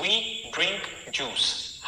We drink juice.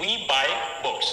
We buy books.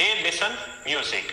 They listen music.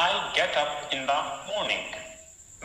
I get up in the morning.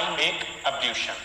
I make ablution.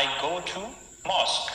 I go to mosque.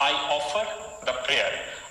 I offer the prayer.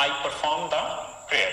I perform the prayer.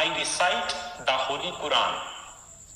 I recite the Holy Quran.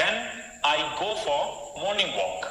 Then I go for morning walk.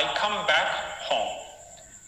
I come back home.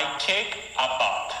I take a bath.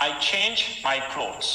I change my clothes.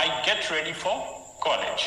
I get ready for college.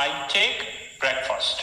I take breakfast.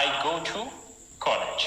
I go to college.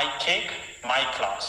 I take my class.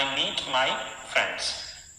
I meet my friends.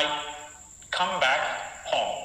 I come back home.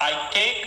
I take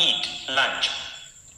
eat lunch.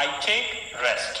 I take rest.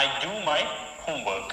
I do my homework.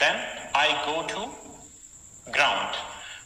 Then I go to ground.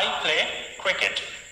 I play cricket.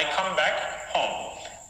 I come back home.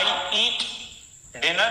I eat dinner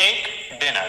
take dinner.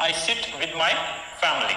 I sit with my family.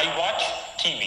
I watch TV.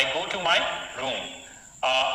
I go to my room.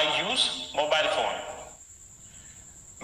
I use mobile phone.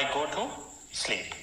I go to sleep.